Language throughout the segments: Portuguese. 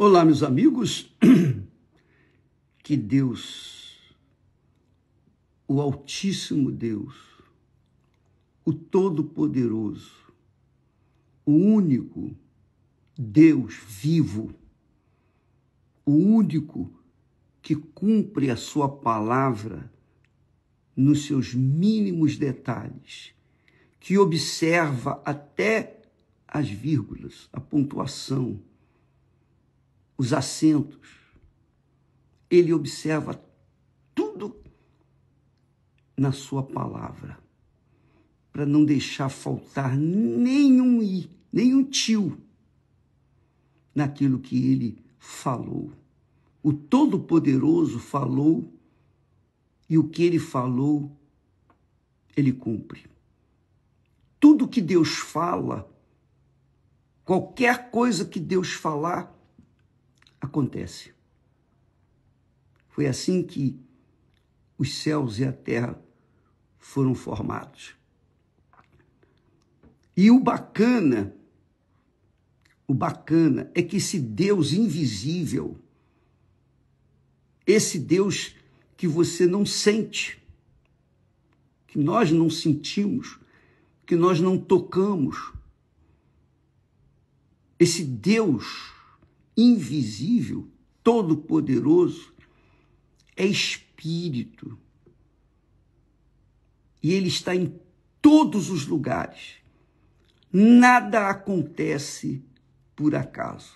Olá, meus amigos, que Deus, o Altíssimo Deus, o Todo-Poderoso, o único Deus vivo, o único que cumpre a sua palavra nos seus mínimos detalhes, que observa até as vírgulas, a pontuação, os acentos. Ele observa tudo na sua palavra, para não deixar faltar nenhum i, nenhum tio naquilo que ele falou. O Todo-Poderoso falou, e o que ele falou, ele cumpre. Tudo que Deus fala, qualquer coisa que Deus falar, acontece. Foi assim que os céus e a terra foram formados. E o bacana é que esse Deus invisível, esse Deus que você não sente, que nós não sentimos, que nós não tocamos, esse Deus invisível, todo-poderoso, é espírito. E ele está em todos os lugares. Nada acontece por acaso.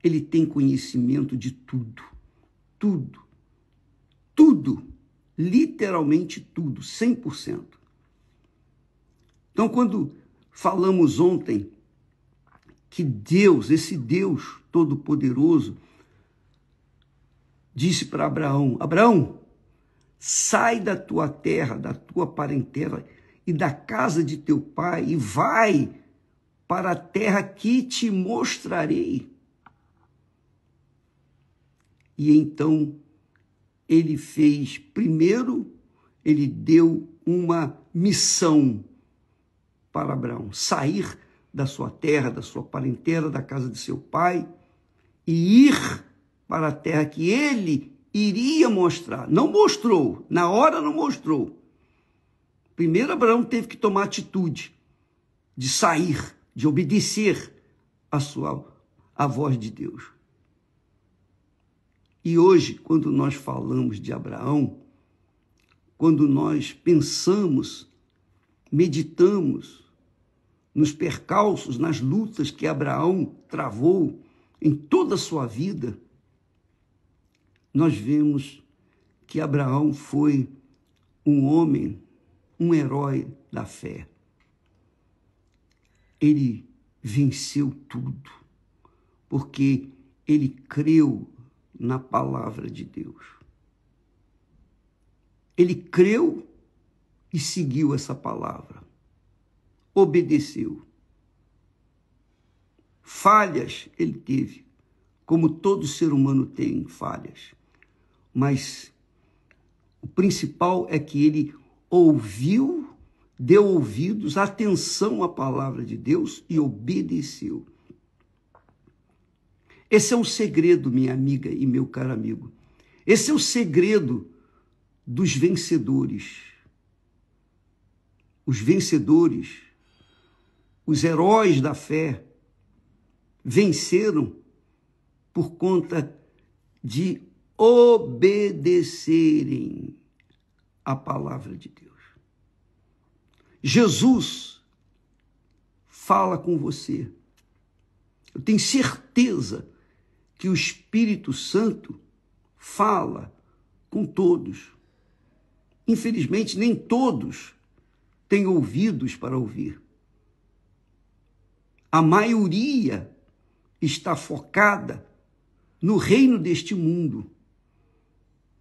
Ele tem conhecimento de tudo. Tudo. Tudo. Literalmente tudo. 100%. Então, quando falamos ontem que Deus, esse Deus Todo-Poderoso, disse para Abraão: Abraão, sai da tua terra, da tua parentela e da casa de teu pai e vai para a terra que te mostrarei. E então ele fez, primeiro, ele deu uma missão para Abraão: sair da sua terra, da sua parentela, da casa de seu pai e ir para a terra que ele iria mostrar. Não mostrou, na hora não mostrou. Primeiro Abraão teve que tomar atitude de sair, de obedecer a voz de Deus. E hoje, quando nós falamos de Abraão, quando nós pensamos, meditamos nos percalços, nas lutas que Abraão travou em toda a sua vida, nós vemos que Abraão foi um homem, um herói da fé. Ele venceu tudo, porque ele creu na palavra de Deus. Ele creu e seguiu essa palavra. Obedeceu. Falhas ele teve, como todo ser humano tem falhas. Mas o principal é que ele ouviu, deu ouvidos, atenção à palavra de Deus e obedeceu. Esse é o segredo, minha amiga e meu caro amigo. Esse é o segredo dos vencedores. Os vencedores, os heróis da fé, venceram por conta de obedecerem a palavra de Deus. Jesus fala com você. Eu tenho certeza que o Espírito Santo fala com todos. Infelizmente, nem todos têm ouvidos para ouvir. A maioria está focada no reino deste mundo.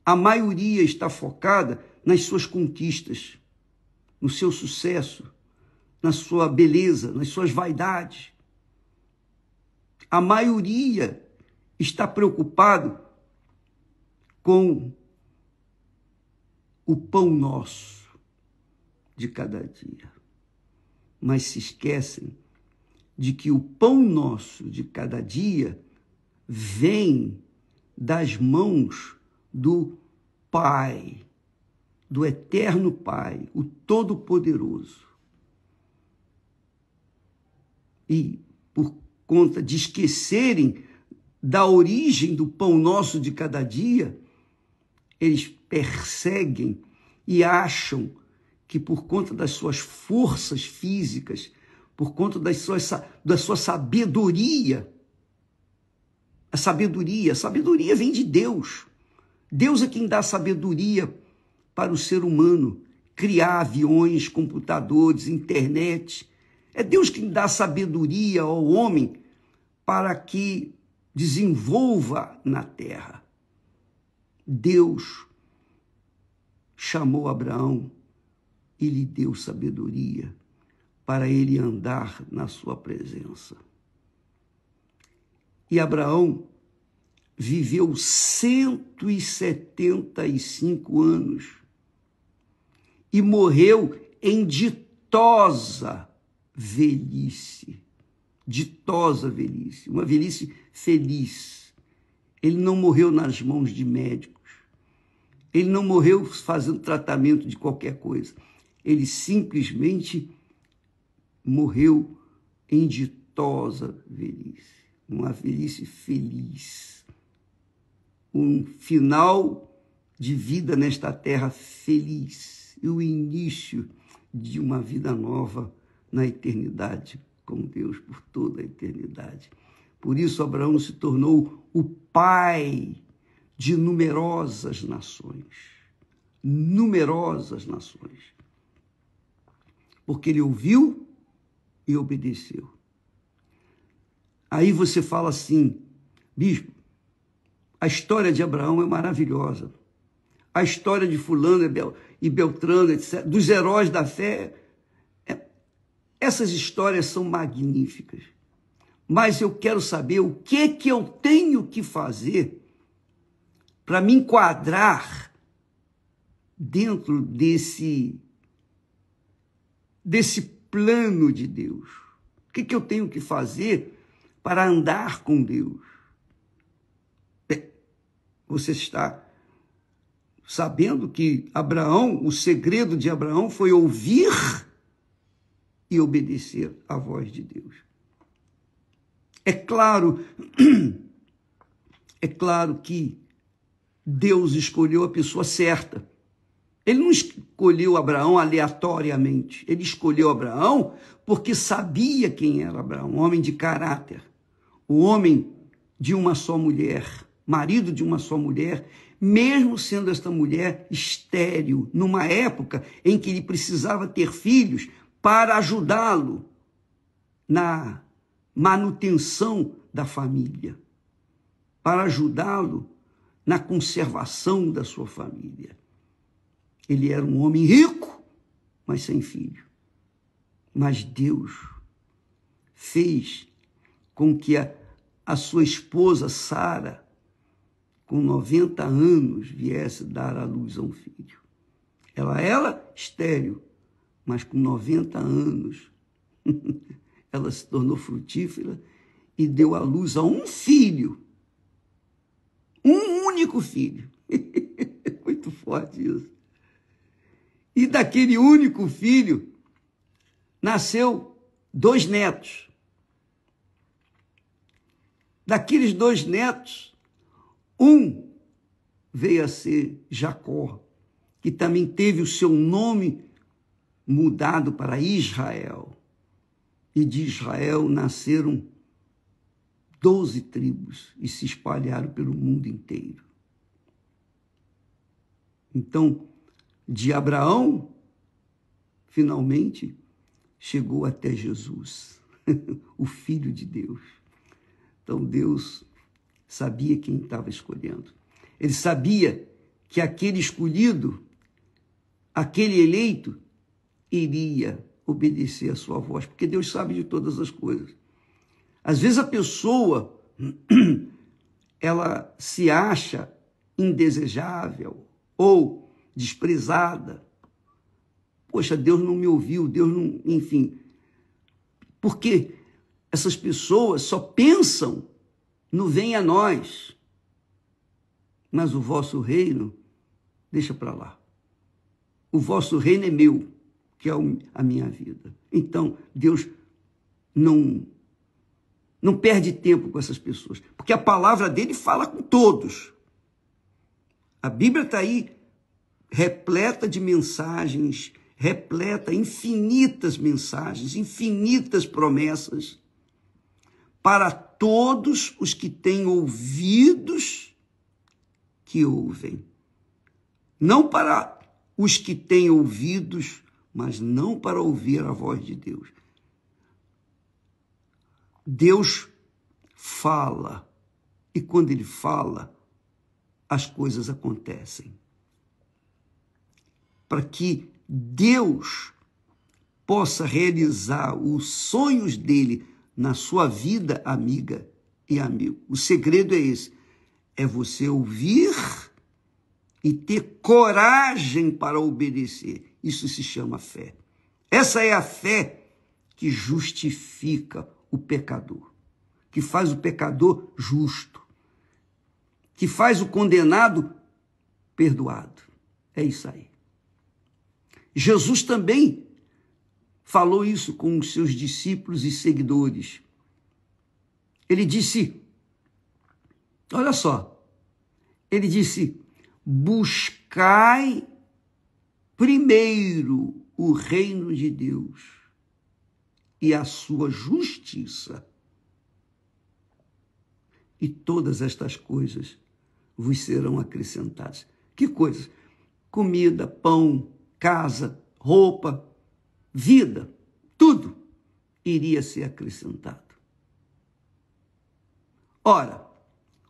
A maioria está focada nas suas conquistas, no seu sucesso, na sua beleza, nas suas vaidades. A maioria está preocupado com o pão nosso de cada dia. Mas se esquecem de que o pão nosso de cada dia vem das mãos do Pai, do eterno Pai, o Todo-Poderoso. E por conta de esquecerem da origem do pão nosso de cada dia, eles perseguem e acham que por conta das suas forças físicas, por conta da sua sabedoria, a sabedoria vem de Deus. Deus é quem dá sabedoria para o ser humano, criar aviões, computadores, internet. É Deus quem dá sabedoria ao homem para que desenvolva na terra. Deus chamou Abraão e lhe deu sabedoria para ele andar na sua presença. E Abraão viveu 175 anos e morreu em ditosa velhice. Ditosa velhice, uma velhice feliz. Ele não morreu nas mãos de médicos. Ele não morreu fazendo tratamento de qualquer coisa. Ele simplesmente morreu em ditosa velhice. Uma velhice feliz. Um final de vida nesta terra feliz. E o início de uma vida nova na eternidade, com Deus por toda a eternidade. Por isso, Abraão se tornou o pai de numerosas nações. Numerosas nações. Porque ele ouviu e obedeceu. Aí você fala assim, bispo, a história de Abraão é maravilhosa. A história de fulano e Beltrano, etc., dos heróis da fé, essas histórias são magníficas. Mas eu quero saber o que eu tenho que fazer para me enquadrar dentro desse plano de Deus. O que eu tenho que fazer para andar com Deus? Você está sabendo que Abraão, o segredo de Abraão foi ouvir e obedecer à voz de Deus. É claro que Deus escolheu a pessoa certa. Ele não escolheu Abraão aleatoriamente. Ele escolheu Abraão porque sabia quem era Abraão, um homem de caráter, o homem de uma só mulher, marido de uma só mulher, mesmo sendo esta mulher estéril, numa época em que ele precisava ter filhos para ajudá-lo na manutenção da família, para ajudá-lo na conservação da sua família. Ele era um homem rico, mas sem filho. Mas Deus fez com que a sua esposa, Sara, com 90 anos, viesse dar à luz a um filho. Ela estéril, mas com 90 anos, ela se tornou frutífera e deu à luz a um filho. Um único filho. Muito forte isso. E daquele único filho, nasceu 2 netos. Daqueles 2 netos, um veio a ser Jacó, que também teve o seu nome mudado para Israel. E de Israel nasceram 12 tribos e se espalharam pelo mundo inteiro. Então, de Abraão, finalmente, chegou até Jesus, o Filho de Deus. Então, Deus sabia quem estava escolhendo. Ele sabia que aquele escolhido, aquele eleito, iria obedecer a sua voz, porque Deus sabe de todas as coisas. Às vezes a pessoa, ela se acha indesejável ou desprezada. Poxa, Deus não me ouviu, Deus não... Enfim, porque essas pessoas só pensam não vem a nós, mas o vosso reino deixa para lá. O vosso reino é meu, que é a minha vida. Então, Deus não perde tempo com essas pessoas, porque a palavra dele fala com todos. A Bíblia está aí repleta de mensagens, repleta infinitas mensagens, infinitas promessas para todos os que têm ouvidos que ouvem. Não para os que têm ouvidos, mas não para ouvir a voz de Deus. Deus fala, e quando ele fala, as coisas acontecem. Para que Deus possa realizar os sonhos dele na sua vida, amiga e amigo. O segredo é esse, é você ouvir e ter coragem para obedecer. Isso se chama fé. Essa é a fé que justifica o pecador, que faz o pecador justo, que faz o condenado perdoado. É isso aí. Jesus também falou isso com os seus discípulos e seguidores. Ele disse, olha só, ele disse, buscai primeiro o reino de Deus e a sua justiça, e todas estas coisas vos serão acrescentadas. Que coisas? Comida, pão, casa, roupa, vida, tudo iria ser acrescentado. Ora,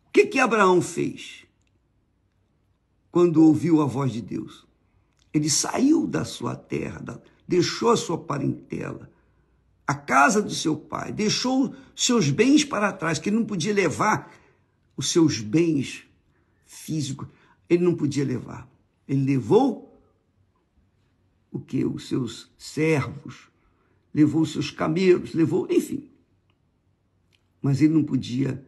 o que Abraão fez quando ouviu a voz de Deus? Ele saiu da sua terra, deixou a sua parentela, a casa do seu pai, deixou seus bens para trás, que ele não podia levar os seus bens físicos, ele não podia levar. Ele levou o que? Os seus servos, levou os seus camelos, levou, enfim. Mas ele não podia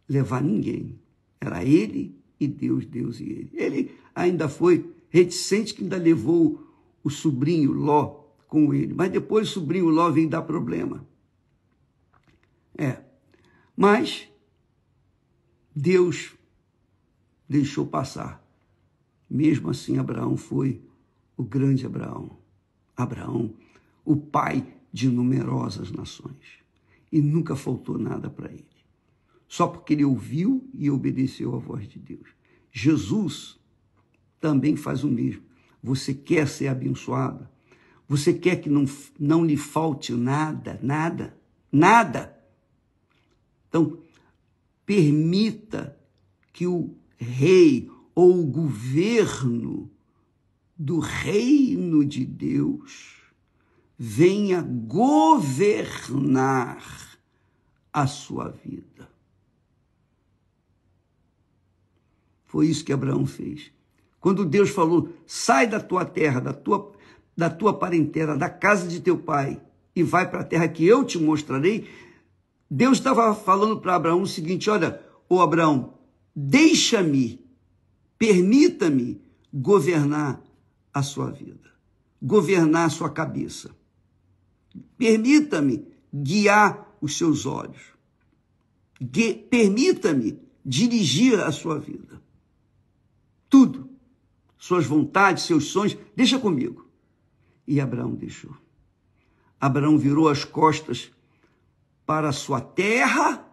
levar ninguém. Era ele e Deus, Deus e ele. Ele ainda foi reticente, que ainda levou o sobrinho Ló com ele. Mas depois o sobrinho Ló veio dar problema. Mas Deus deixou passar. Mesmo assim, Abraão foi o grande Abraão. Abraão, o pai de numerosas nações. E nunca faltou nada para ele. Só porque ele ouviu e obedeceu à voz de Deus. Jesus também faz o mesmo. Você quer ser abençoado? Você quer que não lhe falte nada? Nada. Então, permita que o rei ou o governo do reino de Deus venha governar a sua vida. Foi isso que Abraão fez. Quando Deus falou, sai da tua terra, da tua parentela, da casa de teu pai, e vai para a terra que eu te mostrarei, Deus estava falando para Abraão o seguinte, olha, ô Abraão, deixa-me, permita-me governar a sua vida, governar a sua cabeça. Permita-me guiar os seus olhos. Permita-me dirigir a sua vida. Tudo. Suas vontades, seus sonhos, deixa comigo. E Abraão deixou. Abraão virou as costas para a sua terra,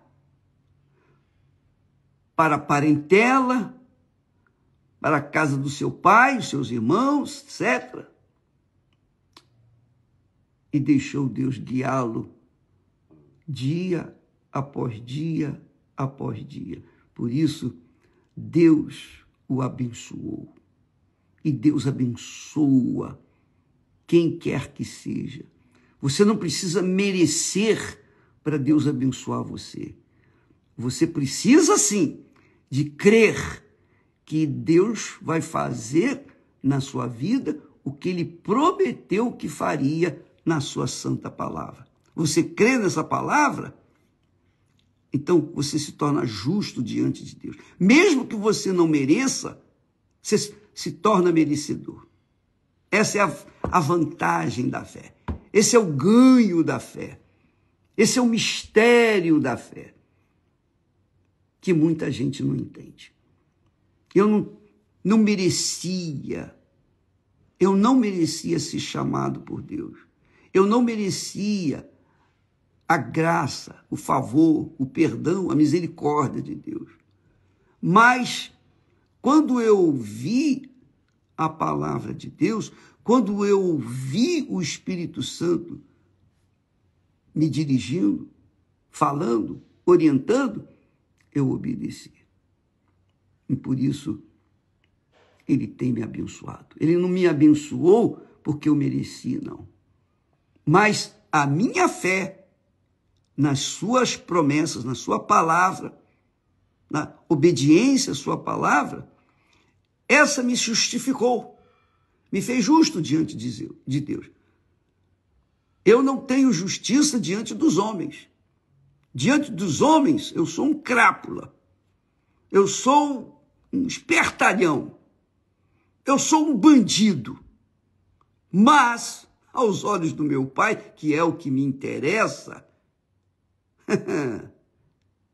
para a parentela, para a casa do seu pai, os seus irmãos, etc. E deixou Deus guiá-lo dia após dia após dia. Por isso, Deus o abençoou. E Deus abençoa quem quer que seja. Você não precisa merecer para Deus abençoar você. Você precisa, sim, de crer que Deus vai fazer na sua vida o que Ele prometeu que faria na sua santa palavra. Você crê nessa palavra? Então você se torna justo diante de Deus. Mesmo que você não mereça, você se torna merecedor. Essa é a vantagem da fé. Esse é o ganho da fé. Esse é o mistério da fé, que muita gente não entende. Eu não merecia ser chamado por Deus. Eu não merecia a graça, o favor, o perdão, a misericórdia de Deus. Mas, quando eu vi a palavra de Deus, quando eu vi o Espírito Santo me dirigindo, falando, orientando, eu obedeci. E por isso, ele tem me abençoado. Ele não me abençoou porque eu mereci, não. Mas a minha fé nas suas promessas, na sua palavra, na obediência à sua palavra, essa me justificou, me fez justo diante de Deus. Eu não tenho justiça diante dos homens. Diante dos homens, eu sou um crápula. Eu sou um espertalhão. Eu sou um bandido. Mas, aos olhos do meu Pai, que é o que me interessa,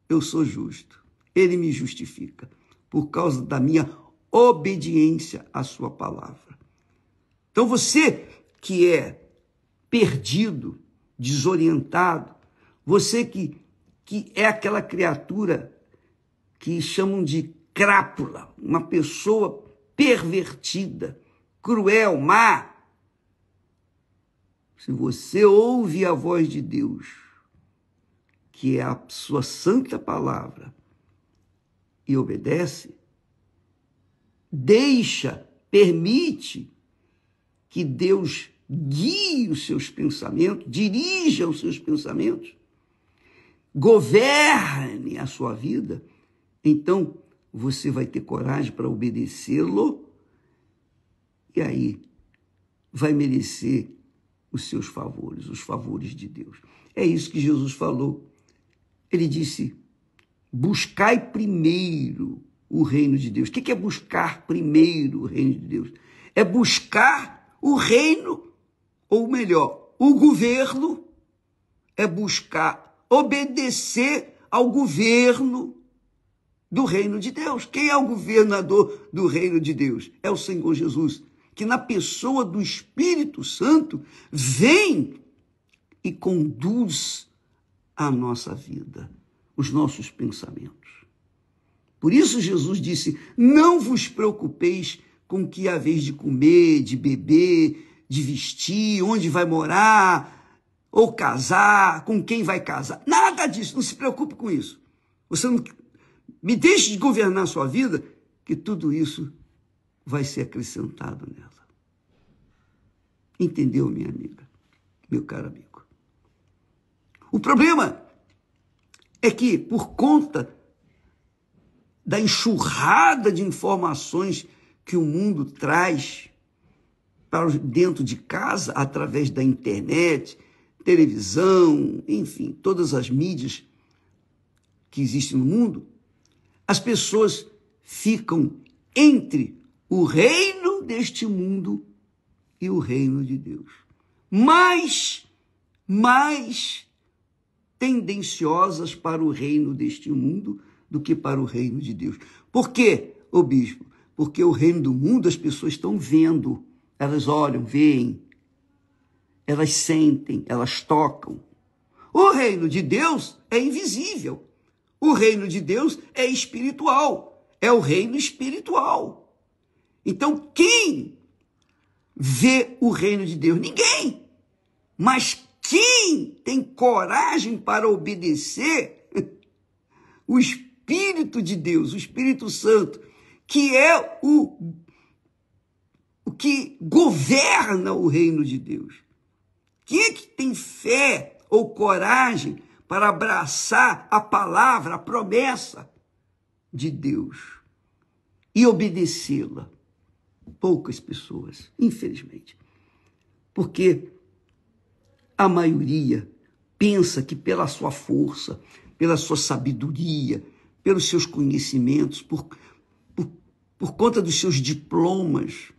eu sou justo. Ele me justifica por causa da minha obediência à sua palavra. Então você que é perdido, desorientado, você que é aquela criatura que chamam de crápula, uma pessoa pervertida, cruel, má. Se você ouve a voz de Deus, que é a sua santa palavra, e obedece, permite que Deus guie os seus pensamentos, dirija os seus pensamentos, governe a sua vida, então você vai ter coragem para obedecê-lo e aí vai merecer os seus favores, os favores de Deus. É isso que Jesus falou. Ele disse, buscai primeiro o reino de Deus. O que é buscar primeiro o reino de Deus? É buscar o reino, ou melhor, o governo, é buscar obedecer ao governo do reino de Deus. Quem é o governador do reino de Deus? É o Senhor Jesus, que na pessoa do Espírito Santo vem e conduz a nossa vida, os nossos pensamentos. Por isso Jesus disse, não vos preocupeis com o que haveis de comer, de beber, de vestir, onde vai morar, ou casar, com quem vai casar. Nada disso, não se preocupe com isso. Você não me deixe de governar a sua vida, que tudo isso vai ser acrescentado nela. Entendeu, minha amiga, meu caro amigo? O problema é que, por conta da enxurrada de informações que o mundo traz para dentro de casa, através da internet, televisão, enfim, todas as mídias que existem no mundo, as pessoas ficam entre o reino deste mundo e o reino de Deus. Mais tendenciosas para o reino deste mundo do que para o reino de Deus. Por quê, ô bispo? Porque o reino do mundo as pessoas estão vendo, elas olham, veem, elas sentem, elas tocam. O reino de Deus é invisível. O reino de Deus é espiritual. É o reino espiritual. Então, quem vê o reino de Deus? Ninguém. Mas quem tem coragem para obedecer o Espírito de Deus, o Espírito Santo, que é o que governa o reino de Deus? Quem é que tem fé ou coragem para abraçar a palavra, a promessa de Deus e obedecê-la? Poucas pessoas, infelizmente. Porque a maioria pensa que pela sua força, pela sua sabedoria, pelos seus conhecimentos, por conta dos seus diplomas,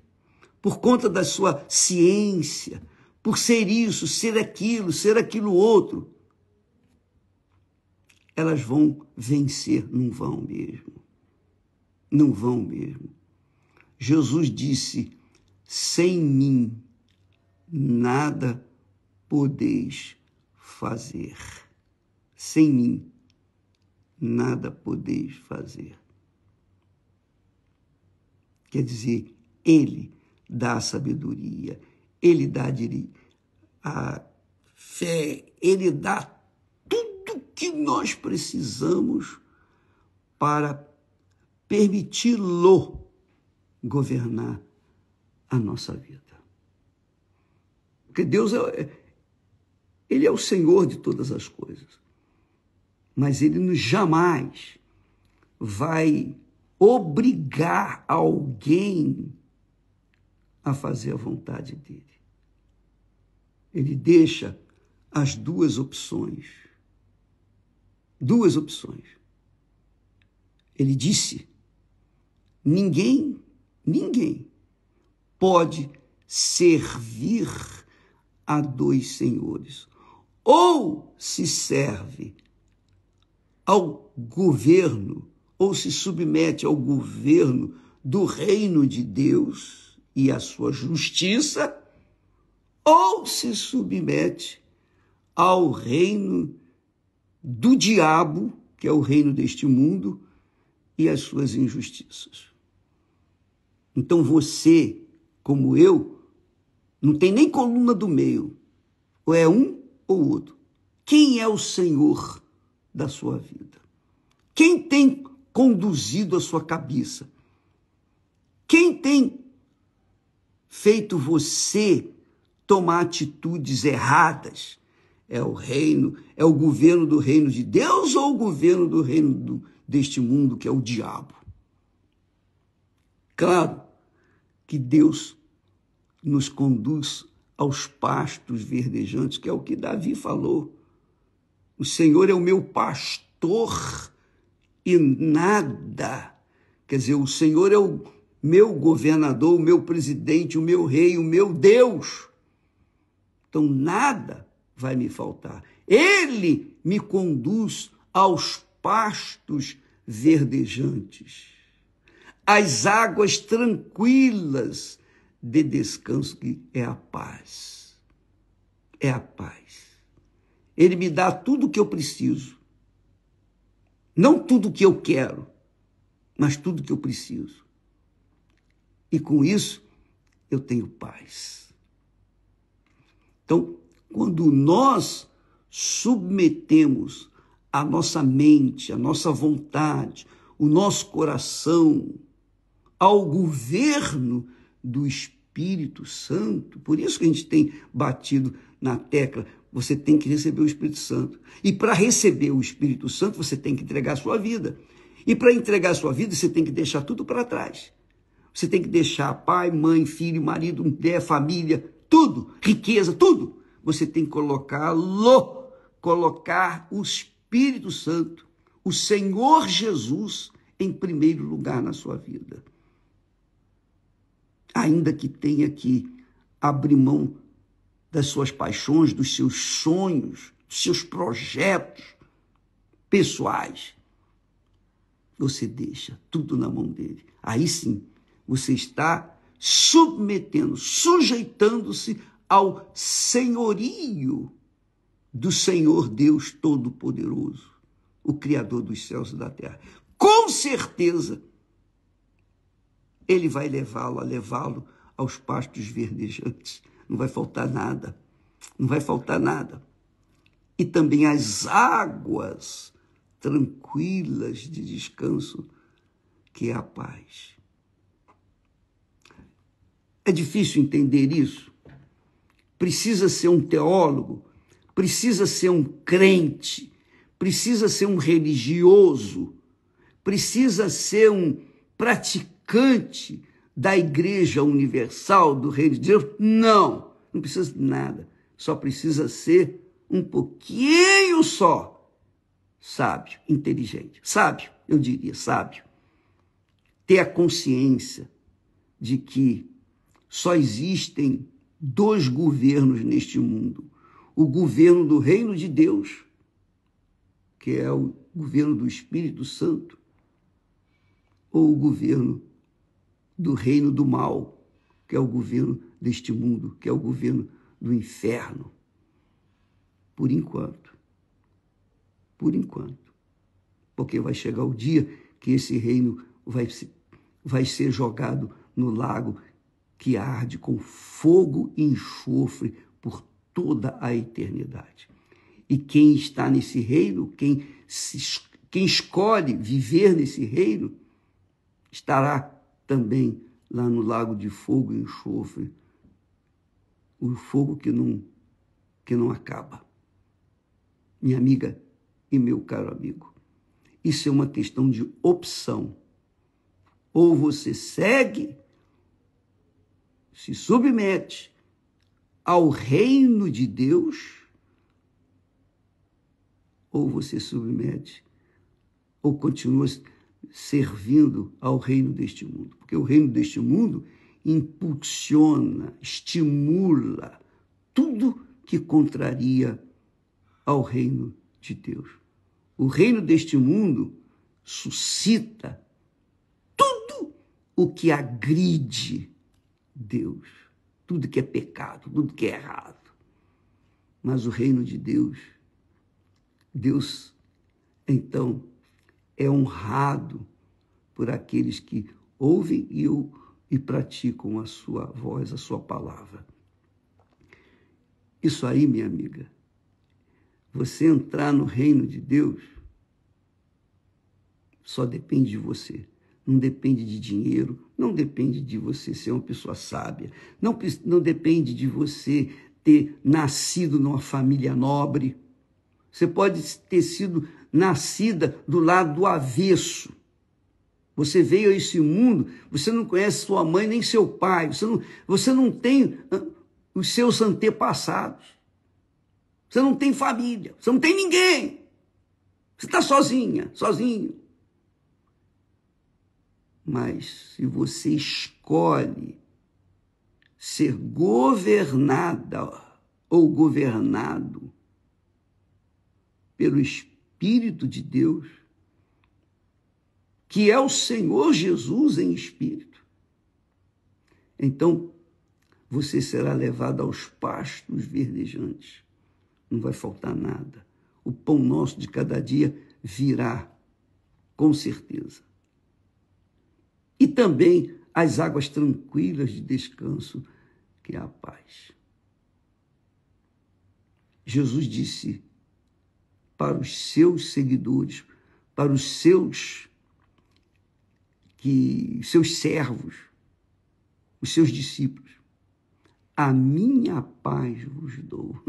por conta da sua ciência, por ser isso, ser aquilo outro. Elas vão vencer, não vão mesmo. Não vão mesmo. Jesus disse: sem mim nada podeis fazer. Sem mim nada podeis fazer. Quer dizer, Ele dá a sabedoria, Ele dá a fé, Ele dá tudo que nós precisamos para permiti-lo governar a nossa vida. Porque Deus Ele é o Senhor de todas as coisas, mas Ele jamais vai obrigar alguém a fazer a vontade dele. Ele deixa as duas opções. Duas opções. Ele disse: ninguém pode servir a dois senhores. Ou se serve ao governo, ou se submete ao governo do reino de Deus e à sua justiça, ou se submete ao reino do diabo, que é o reino deste mundo, e às suas injustiças. Então você, como eu, não tem nem coluna do meio, ou é um ou outro. Quem é o Senhor da sua vida? Quem tem conduzido a sua cabeça? Quem tem feito você tomar atitudes erradas? É o reino, é o governo do reino de Deus ou o governo do reino deste mundo, que é o diabo? Claro que Deus nos conduz aos pastos verdejantes, que é o que Davi falou. O Senhor é o meu pastor e nada. Quer dizer, o Senhor é o meu governador, o meu presidente, o meu rei, o meu Deus. Então nada vai me faltar. Ele me conduz aos pastos verdejantes, às águas tranquilas de descanso, que é a paz. É a paz. Ele me dá tudo o que eu preciso. Não tudo o que eu quero, mas tudo o que eu preciso. E com isso, eu tenho paz. Então, quando nós submetemos a nossa mente, a nossa vontade, o nosso coração ao governo do Espírito Santo, por isso que a gente tem batido na tecla, você tem que receber o Espírito Santo. E para receber o Espírito Santo, você tem que entregar a sua vida. E para entregar a sua vida, você tem que deixar tudo para trás. Você tem que deixar pai, mãe, filho, marido, mulher, família, tudo, riqueza, tudo. Você tem que colocar o Espírito Santo, o Senhor Jesus, em primeiro lugar na sua vida. Ainda que tenha que abrir mão das suas paixões, dos seus sonhos, dos seus projetos pessoais, você deixa tudo na mão dele. Aí sim, você está submetendo, sujeitando-se ao senhorio do Senhor Deus Todo-Poderoso, o Criador dos céus e da terra. Com certeza, ele vai levá-lo aos pastos verdejantes. Não vai faltar nada. Não vai faltar nada. E também as águas tranquilas de descanso, que é a paz. É difícil entender isso. Precisa ser um teólogo, precisa ser um crente, precisa ser um religioso, precisa ser um praticante da Igreja Universal, do Reino de Deus? Não, não precisa de nada. Só precisa ser um pouquinho só sábio, inteligente. Sábio, eu diria, sábio. Ter a consciência de que só existem dois governos neste mundo. O governo do reino de Deus, que é o governo do Espírito Santo, ou o governo do reino do mal, que é o governo deste mundo, que é o governo do inferno. Por enquanto. Por enquanto. Porque vai chegar o dia que esse reino vai ser jogado no lago que arde com fogo e enxofre por toda a eternidade. E quem está nesse reino, quem escolhe viver nesse reino, estará também lá no lago de fogo e enxofre, o fogo que não acaba. Minha amiga e meu caro amigo, isso é uma questão de opção. Ou você segue, se submete ao reino de Deus, ou você submete, ou continua servindo ao reino deste mundo. Porque o reino deste mundo impulsiona, estimula tudo que contraria ao reino de Deus. O reino deste mundo suscita tudo o que agride Deus, tudo que é pecado, tudo que é errado. Mas o reino de Deus, então, é honrado por aqueles que ouvem e praticam a sua voz, a sua palavra. Isso aí, minha amiga, você entrar no reino de Deus só depende de você. Não depende de dinheiro, não depende de você ser uma pessoa sábia, não depende de você ter nascido numa família nobre. Você pode ter sido nascida do lado do avesso. Você veio a esse mundo, você não conhece sua mãe nem seu pai, você não tem os seus antepassados. Você não tem família, você não tem ninguém. Você está sozinha, sozinho. Mas se você escolhe ser governada ou governado pelo Espírito de Deus, que é o Senhor Jesus em espírito, então você será levado aos pastos verdejantes. Não vai faltar nada. O pão nosso de cada dia virá, com certeza. E também as águas tranquilas de descanso, que é a paz. Jesus disse para os seus seguidores, para os seus servos, os seus discípulos: a minha paz vos dou.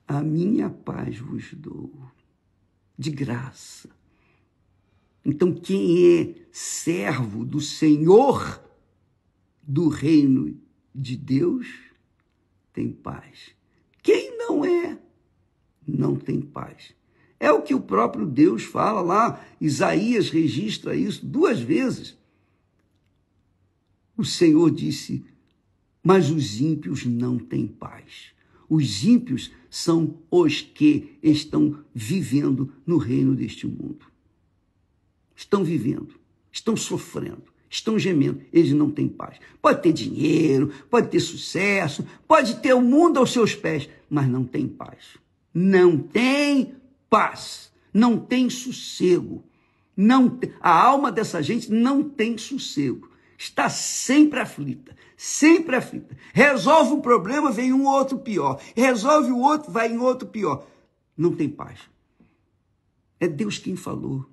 A minha paz vos dou, de graça. Então, quem é servo do Senhor do reino de Deus tem paz. Quem não é, não tem paz. É o que o próprio Deus fala lá. Isaías registra isso 2 vezes. O Senhor disse: mas os ímpios não têm paz. Os ímpios são os que estão vivendo no reino deste mundo. Estão vivendo, estão sofrendo, estão gemendo. Eles não têm paz. Pode ter dinheiro, pode ter sucesso, pode ter o mundo aos seus pés, mas não tem paz. Não tem paz, não tem sossego. A alma dessa gente não tem sossego. Está sempre aflita, sempre aflita. Resolve um problema, vem um outro pior. Resolve o outro, vai em outro pior. Não tem paz. É Deus quem falou.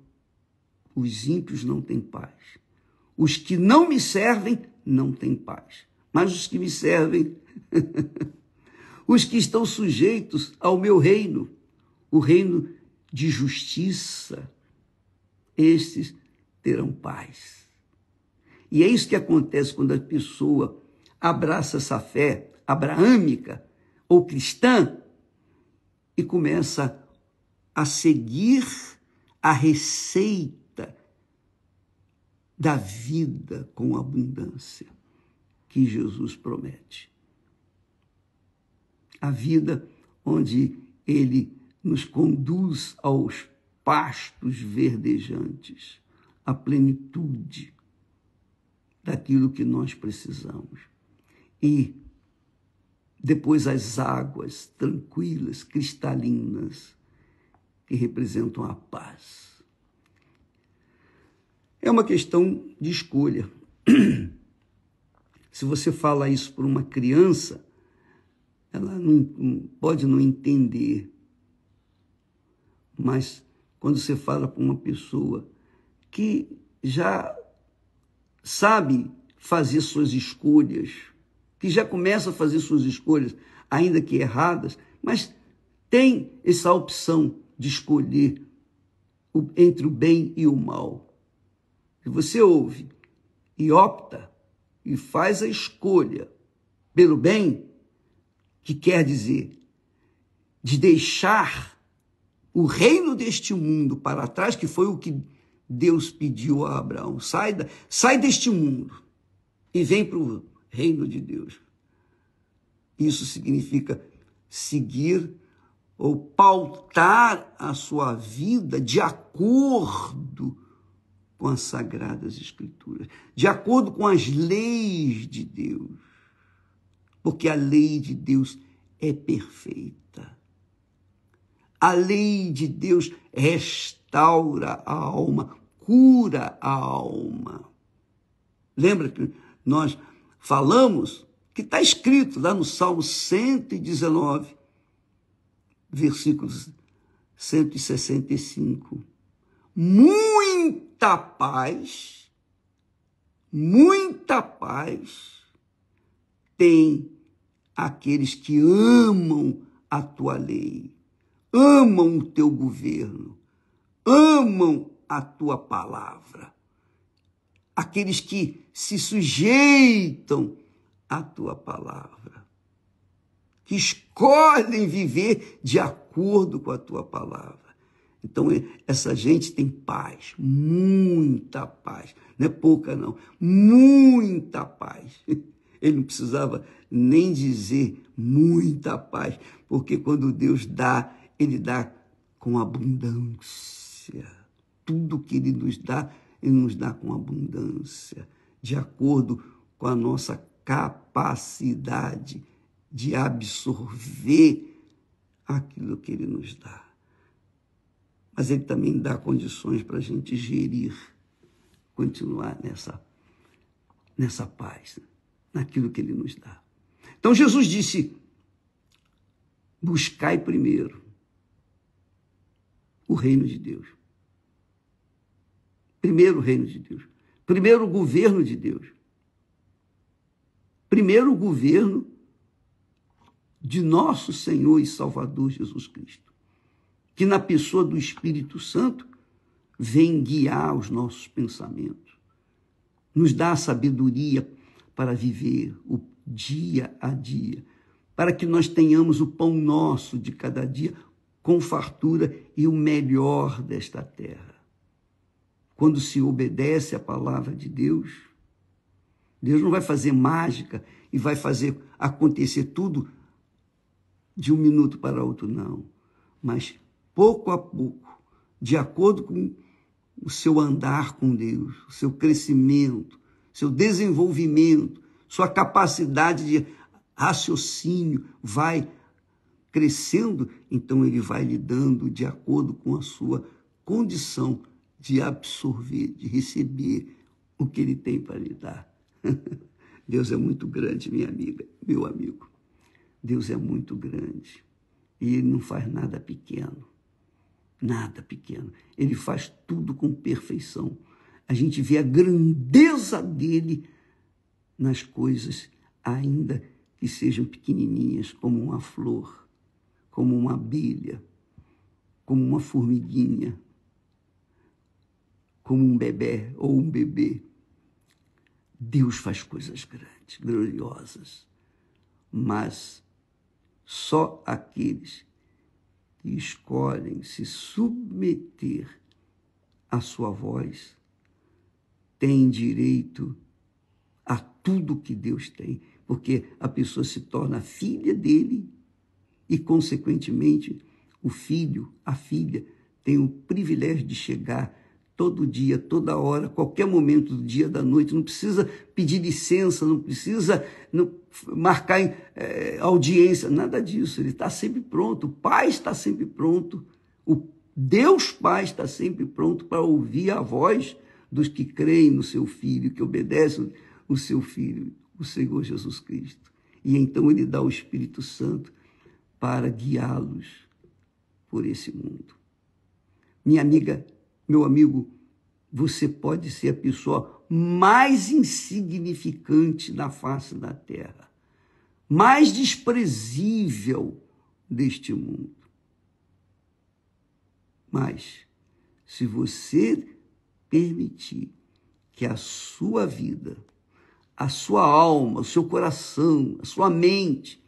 Os ímpios não têm paz. Os que não me servem não têm paz. Mas os que me servem, os que estão sujeitos ao meu reino, o reino de justiça, estes terão paz. E é isso que acontece quando a pessoa abraça essa fé abraâmica ou cristã e começa a seguir a receita da vida com abundância que Jesus promete. A vida onde ele nos conduz aos pastos verdejantes, à plenitude daquilo que nós precisamos. E depois as águas tranquilas, cristalinas, que representam a paz. É uma questão de escolha. Se você fala isso para uma criança, ela pode não entender. Mas quando você fala para uma pessoa que já sabe fazer suas escolhas, que já começa a fazer suas escolhas, ainda que erradas, mas tem essa opção de escolher entre o bem e o mal. Se você ouve e opta e faz a escolha pelo bem, que quer dizer de deixar o reino deste mundo para trás, que foi o que Deus pediu a Abraão, sai deste mundo e vem para o reino de Deus. Isso significa seguir ou pautar a sua vida de acordo com as Sagradas Escrituras, de acordo com as leis de Deus, porque a lei de Deus é perfeita. A lei de Deus restaura a alma, cura a alma. Lembra que nós falamos que está escrito lá no Salmo 119, versículos 165. Muita paz tem aqueles que amam a tua lei, amam o teu governo, amam a tua palavra. Aqueles que se sujeitam à tua palavra, que escolhem viver de acordo com a tua palavra. Então, essa gente tem paz, muita paz. Não é pouca, não. Muita paz. Ele não precisava nem dizer muita paz, porque quando Deus dá, ele dá com abundância. Tudo que ele nos dá com abundância, de acordo com a nossa capacidade de absorver aquilo que ele nos dá. Mas ele também dá condições para a gente gerir, continuar nessa paz, naquilo que ele nos dá. Então Jesus disse, buscai primeiro o reino de Deus. Primeiro o reino de Deus. Primeiro o governo de Deus. Primeiro o governo de nosso Senhor e Salvador Jesus Cristo, que na pessoa do Espírito Santo vem guiar os nossos pensamentos, nos dá a sabedoria para viver o dia a dia, para que nós tenhamos o pão nosso de cada dia com fartura e o melhor desta terra. Quando se obedece à palavra de Deus, Deus não vai fazer mágica e vai fazer acontecer tudo de um minuto para outro, não. Mas pouco a pouco, de acordo com o seu andar com Deus, o seu crescimento, seu desenvolvimento, sua capacidade de raciocínio vai crescendo, então ele vai lhe dando de acordo com a sua condição de absorver, de receber o que ele tem para lhe dar. Deus é muito grande, minha amiga, meu amigo. Deus é muito grande e ele não faz nada pequeno. Nada pequeno. Ele faz tudo com perfeição. A gente vê a grandeza dele nas coisas, ainda que sejam pequenininhas, como uma flor, como uma abelha, como uma formiguinha, como um bebê ou um bebê. Deus faz coisas grandes, gloriosas, mas só aqueles que escolhem se submeter à sua voz têm direito a tudo que Deus tem, porque a pessoa se torna filha dele e, consequentemente, o filho, a filha, tem o privilégio de chegar todo dia, toda hora, qualquer momento do dia, da noite, não precisa pedir licença, não precisa marcar audiência, nada disso, ele está sempre pronto, o Pai está sempre pronto, o Deus Pai está sempre pronto para ouvir a voz dos que creem no seu Filho, que obedecem o seu Filho, o Senhor Jesus Cristo. E então ele dá o Espírito Santo para guiá-los por esse mundo. Minha amiga, meu amigo, você pode ser a pessoa mais insignificante na face da terra, mais desprezível deste mundo. Mas, se você permitir que a sua vida, a sua alma, o seu coração, a sua mente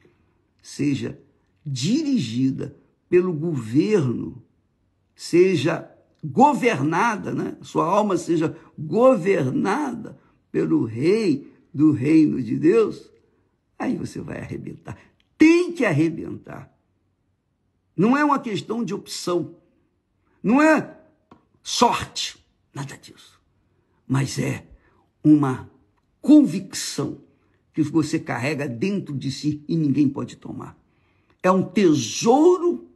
seja dirigida pelo governo, seja governada, né? Sua alma seja governada pelo rei do reino de Deus, aí você vai arrebentar. Tem que arrebentar. Não é uma questão de opção. Não é sorte, nada disso. Mas é uma convicção que você carrega dentro de si e ninguém pode tomar. É um tesouro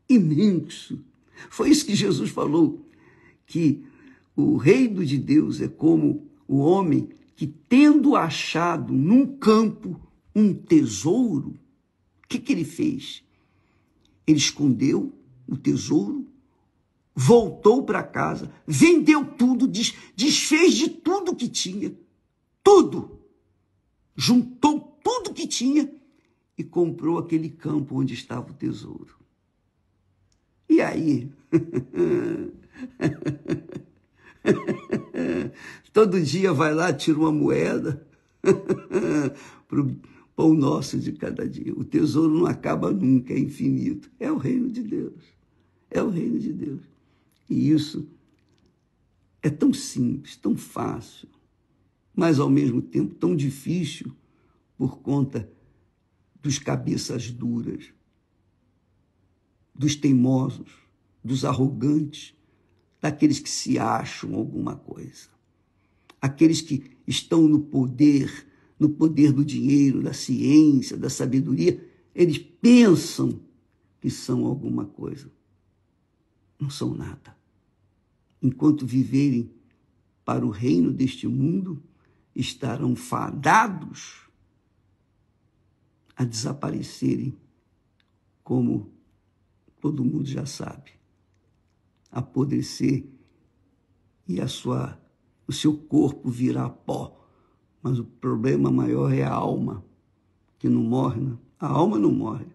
imenso. Foi isso que Jesus falou, que o reino de Deus é como o homem que, tendo achado num campo um tesouro, o que ele fez? Ele escondeu o tesouro, voltou para casa, vendeu tudo, desfez de tudo que tinha, tudo, juntou tudo que tinha e comprou aquele campo onde estava o tesouro. E aí? Todo dia vai lá, tira uma moeda para o pão nosso de cada dia. O tesouro não acaba nunca, é infinito. É o reino de Deus. É o reino de Deus. E isso é tão simples, tão fácil, mas ao mesmo tempo tão difícil por conta dos cabeças duras, dos teimosos, dos arrogantes, daqueles que se acham alguma coisa. Aqueles que estão no poder do dinheiro, da ciência, da sabedoria, eles pensam que são alguma coisa. Não são nada. Enquanto viverem para o reino deste mundo, estarão fadados a desaparecerem, como todo mundo já sabe, apodrecer e o seu corpo virar pó. Mas o problema maior é a alma, que não morre, né? A alma não morre.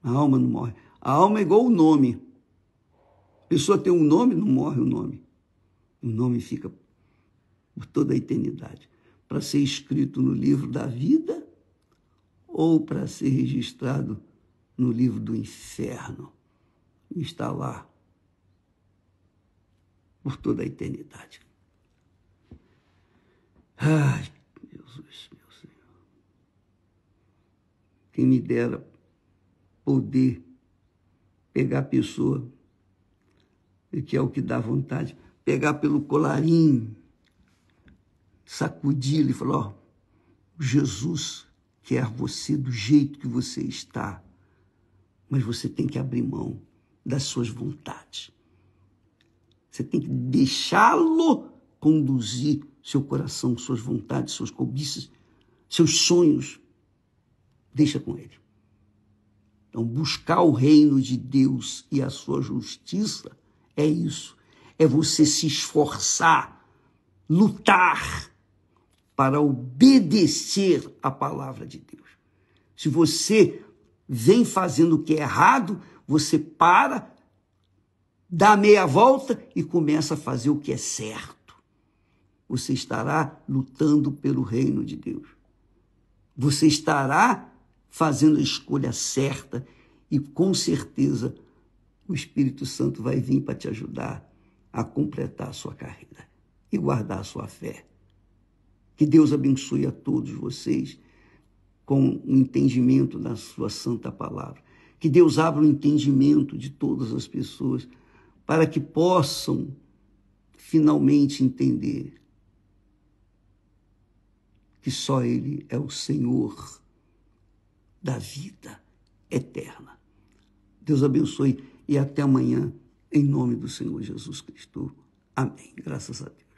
A alma não morre. A alma é igual o nome. A pessoa tem um nome, não morre o nome. O nome fica por toda a eternidade, para ser escrito no livro da vida ou para ser registrado no livro do inferno. E está lá por toda a eternidade. Ai, Jesus, meu Senhor. Quem me dera poder pegar a pessoa, que é o que dá vontade, pegar pelo colarinho, sacudir e falar, ó, Jesus quer você do jeito que você está, mas você tem que abrir mão das suas vontades. Você tem que deixá-lo conduzir seu coração, suas vontades, suas cobiças, seus sonhos. Deixa com ele. Então, buscar o reino de Deus e a sua justiça é isso. É você se esforçar, lutar para obedecer a palavra de Deus. Se você vem fazendo o que é errado, você para, dá meia volta e começa a fazer o que é certo. Você estará lutando pelo reino de Deus. Você estará fazendo a escolha certa e com certeza o Espírito Santo vai vir para te ajudar a completar a sua carreira e guardar a sua fé. Que Deus abençoe a todos vocês com o entendimento da sua santa palavra. Que Deus abra o entendimento de todas as pessoas para que possam finalmente entender que só Ele é o Senhor da vida eterna. Deus abençoe e até amanhã, em nome do Senhor Jesus Cristo. Amém. Graças a Deus.